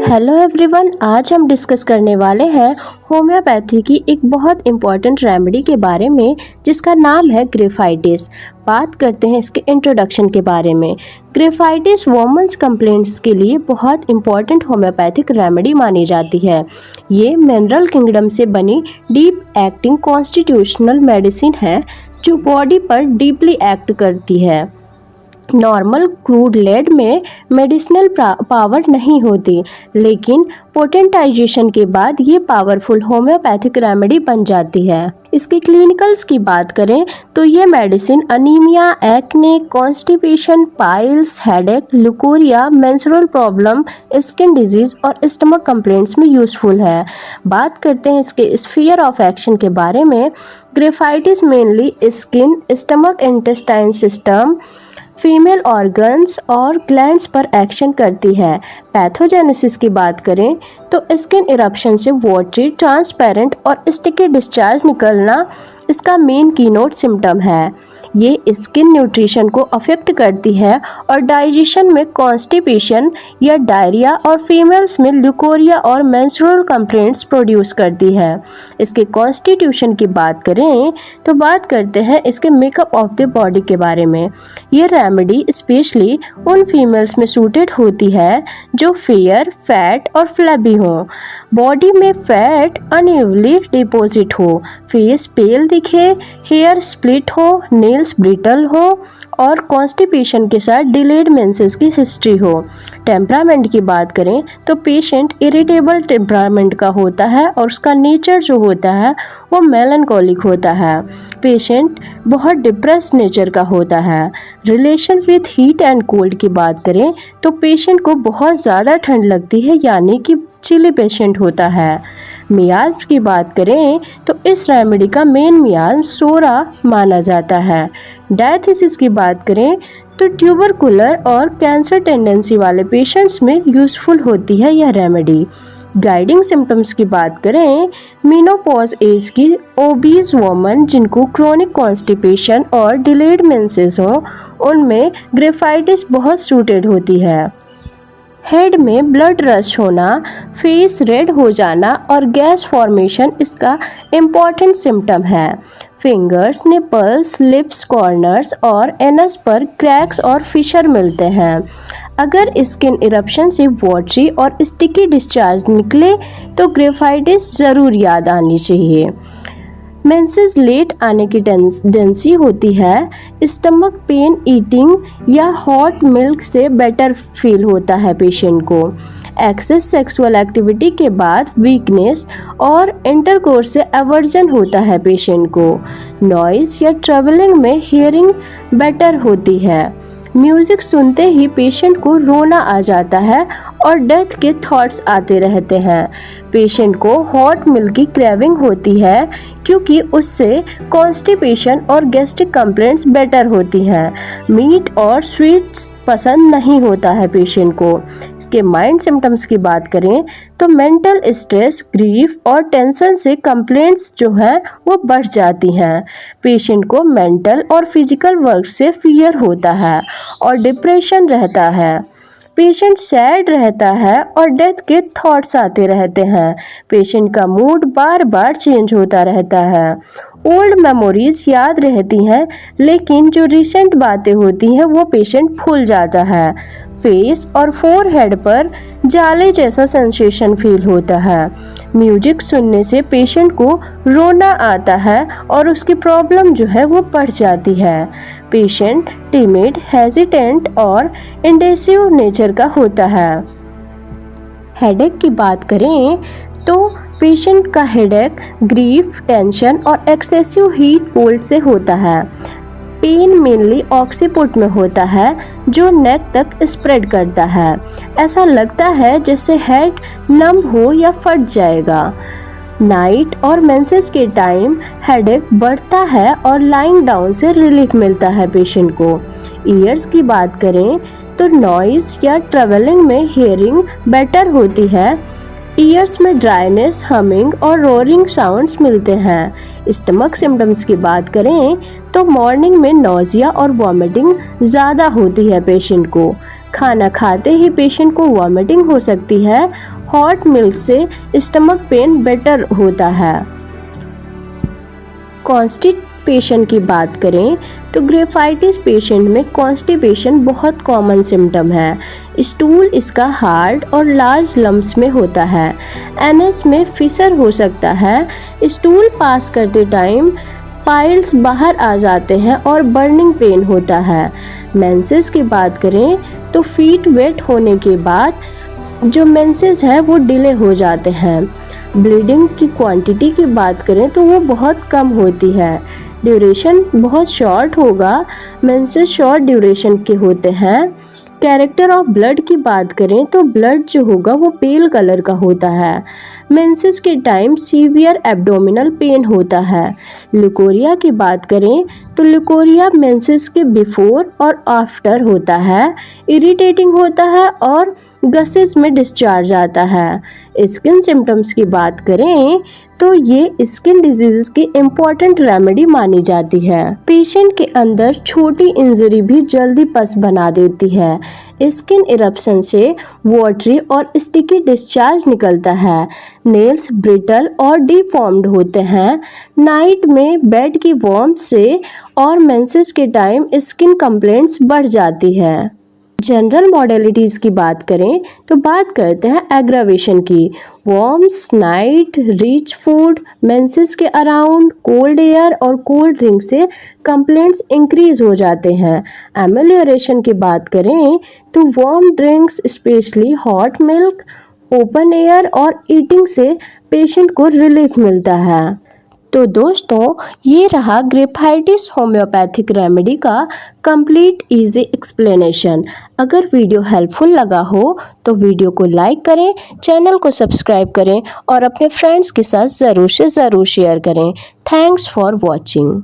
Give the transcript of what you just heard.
Hello everyone, आज हम discuss करने वाले हैं होम्योपैथी की एक बहुत इम्पॉर्टेंट रेमेडी के बारे में जिसका नाम है ग्रेफाइटिस। बात करते हैं इसके इंट्रोडक्शन के बारे में। ग्रेफाइटिस वुमेन्स कंप्लेंट्स के लिए बहुत इम्पॉर्टेंट होम्योपैथिक रेमेडी मानी जाती है। ये मिनरल किंगडम से बनी डीप एक्टिंग कॉन्स्टिट्यूशनल मेडिसिन है जो बॉडी पर डीपली एक्ट करती है। नॉर्मल क्रूड लेड में मेडिसिनल पावर नहीं होती, लेकिन पोटेंटाइजेशन के बाद ये पावरफुल होम्योपैथिक रेमेडी बन जाती है। इसके क्लिनिकल्स की बात करें तो ये medicine anaemia, acne, constipation, piles, headache, leucorrhoea, menstrual problem, skin disease और स्टमक कंप्लेंट्स में यूजफुल है। बात करते हैं इसके स्फीयर ऑफ एक्शन के बारे में। Graphites mainly skin, stomach, intestine system, female organs और ग्लैंड्स पर एक्शन करती है। पैथोजेनेसिस की बात करें तो स्किन इरप्शन से वाटरी, ट्रांसपेरेंट और स्टिकी डिस्चार्ज निकलना इसका मेन कीनोट सिम्टम है। ये स्किन न्यूट्रिशन को अफेक्ट करती है और डाइजेशन में कॉन्स्टिपेशन या डायरिया और फीमेल्स में ल्यूकोरिया और मेंस्ट्रुअल कंप्लेंट्स प्रोड्यूस करती है। इसके कॉन्स्टिट्यूशन की बात करें तो बात करते हैं इसके मेकअप ऑफ द बॉडी के बारे में। ये रेमेडी स्पेशली उन फीमेल्स में सूटेड होती है जो फेयर, फैट और फ्लैबी हो, बॉडी में फैट अनइवनली डिपॉजिट हो, फेस पेल दिखे, हेयर स्प्लिट हो, नेल्स ब्रिटल हो और कॉन्स्टिपेशन के साथ डिलेड मेंसेस की हिस्ट्री हो। टेम्परामेंट की बात करें तो पेशेंट इरिटेबल टेम्परामेंट का होता है और उसका नेचर जो होता है वो मेलनकोलिक होता है। पेशेंट बहुत डिप्रेस नेचर का होता है। Relation with heat and cold की बात करें तो पेशेंट को बहुत ज़्यादा ठंड लगती है, यानी कि चिली पेशेंट होता है। मियाज की बात करें तो इस रेमेडी का मेन मियाज सोरा माना जाता है। डायथिसिस की बात करें तो ट्यूबरकुलर और कैंसर टेंडेंसी वाले पेशेंट्स में यूजफुल होती है यह रेमेडी। गाइडिंग सिम्टम्स की बात करें, मेनोपॉज एज की ओबीज वुमन जिनको क्रोनिक कॉन्स्टिपेशन और डिलेड मेंसेस हो, उनमें ग्रेफाइटिस बहुत सूटेड होती है। हेड में ब्लड रश होना, फेस रेड हो जाना और गैस फॉर्मेशन इसका इम्पॉर्टेंट सिम्टम है। फिंगर्स, निपल्स, लिप्स, कॉर्नर्स और एनस पर क्रैक्स और फिशर मिलते हैं। अगर स्किन इरप्शन से वाटरी और स्टिकी डिस्चार्ज निकले तो ग्रेफाइटिस ज़रूर याद आनी चाहिए। मेंसेस लेट आने की टेंडेंसी होती है। स्टमक पेन, ईटिंग या हॉट मिल्क से बेटर फील होता है पेशेंट को। एक्सेस सेक्सुअल एक्टिविटी के बाद वीकनेस और इंटरकोर्स से एवर्जन होता है पेशेंट को। नॉइस या ट्रैवलिंग में हियरिंग बेटर होती है। म्यूज़िक सुनते ही पेशेंट को रोना आ जाता है और डेथ के थॉट्स आते रहते हैं। पेशेंट को हॉट मिल्क की क्रेविंग होती है क्योंकि उससे कॉन्स्टिपेशन और गैस्ट्रिक कंप्लेंट्स बेटर होती हैं। मीट और स्वीट्स पसंद नहीं होता है पेशेंट को। इसके माइंड सिम्टम्स की बात करें तो मेंटल स्ट्रेस, ग्रीफ और टेंशन से कंप्लेंट्स जो हैं वो बढ़ जाती हैं। पेशेंट को मेंटल और फिजिकल वर्क से फियर होता है और डिप्रेशन रहता है। पेशेंट सैड रहता है और डेथ के थॉट्स आते रहते हैं। पेशेंट का मूड बार बार चेंज होता रहता है। ओल्ड मेमोरीज याद रहती हैं, लेकिन जो रिसेंट बातें होती हैं वो पेशेंट भूल जाता है। फेस और फोरहेड पर जाले जैसा सेंसेशन फील होता है। म्यूजिक सुनने से पेशेंट को रोना आता है और उसकी प्रॉब्लम जो है वो बढ़ जाती है। पेशेंट टिमिड, हेजिटेंट और इंडेसिव नेचर का होता है। हेडेक की बात करें तो पेशेंट का हेडेक ग्रीफ, टेंशन और एक्सेसिव हीट कोल्ड से होता है। पेन मेनली ऑक्सीपुट में होता है जो नेक तक स्प्रेड करता है। ऐसा लगता है जैसे हेड नम हो या फट जाएगा। नाइट और मेंसेस के टाइम हेडेक बढ़ता है और लाइंग डाउन से रिलीफ मिलता है पेशेंट को। ईयर्स की बात करें तो नॉइस या ट्रैवलिंग में हियरिंग बेटर होती है। ईयर्स में ड्राइनेस, हमिंग और रोरिंग साउंड्स मिलते हैं। स्टमक सिम्टम्स की बात करें तो मॉर्निंग में नोजिया और वॉमिटिंग ज़्यादा होती है पेशेंट को। खाना खाते ही पेशेंट को वॉमिटिंग हो सकती है। हॉट मिल्क से स्टमक पेन बेटर होता है। कॉन्स्टिपेशन की बात करें तो ग्रेफाइटिस पेशेंट में कॉन्स्टिपेशन बहुत कॉमन सिम्टम है। स्टूल इसका हार्ड और लार्ज लम्प्स में होता है। एनएस में फिसर हो सकता है। स्टूल पास करते टाइम पाइल्स बाहर आ जाते हैं और बर्निंग पेन होता है। मेंसेस की बात करें तो फीट वेट होने के बाद जो मेंसेस है वो डिले हो जाते हैं। ब्लीडिंग की क्वांटिटी की बात करें तो वो बहुत कम होती है। ड्यूरेशन बहुत शॉर्ट होगा। मेंसेस शॉर्ट ड्यूरेशन के होते हैं। कैरेक्टर ऑफ ब्लड की बात करें तो ब्लड जो होगा वो पेल कलर का होता है। मेंसेस के टाइम सीवियर एब्डोमिनल पेन होता है। ल्यूकोरिया की बात करें तो ल्यूकोरिया मेंसेस के बिफोर और आफ्टर होता है। इरिटेटिंग होता है और गसेस में डिस्चार्ज आता है। स्किन सिम्टम्स की बात करें तो ये स्किन डिजीजेस की इम्पोर्टेंट रेमेडी मानी जाती है। पेशेंट के अंदर छोटी इंजरी भी जल्दी पस बना देती है। स्किन इरप्शन से वाटरी और स्टिकी डिस्चार्ज निकलता है। नेल्स ब्रिटल और डिफॉर्म्ड होते हैं। नाइट में बेड की वार्मथ से और मेंसेस के टाइम स्किन कंप्लेंट्स बढ़ जाती है। जनरल मॉडलिटीज़ की बात करें तो बात करते हैं एग्रावेशन की। Worms, night, rich food, menses के अराउंड, कोल्ड एयर और कोल्ड ड्रिंक से कंप्लेंट्स इंक्रीज हो जाते हैं। एमेलियोरेशन की बात करें तो warm drinks specially hot milk, open air और ईटिंग से पेशेंट को रिलीफ मिलता है। तो दोस्तों ये रहा ग्रेफाइटिस होम्योपैथिक रेमेडी का कंप्लीट इजी एक्सप्लेनेशन। अगर वीडियो हेल्पफुल लगा हो तो वीडियो को लाइक करें, चैनल को सब्सक्राइब करें और अपने फ्रेंड्स के साथ ज़रूर से ज़रूर शेयर करें। Thanks for watching.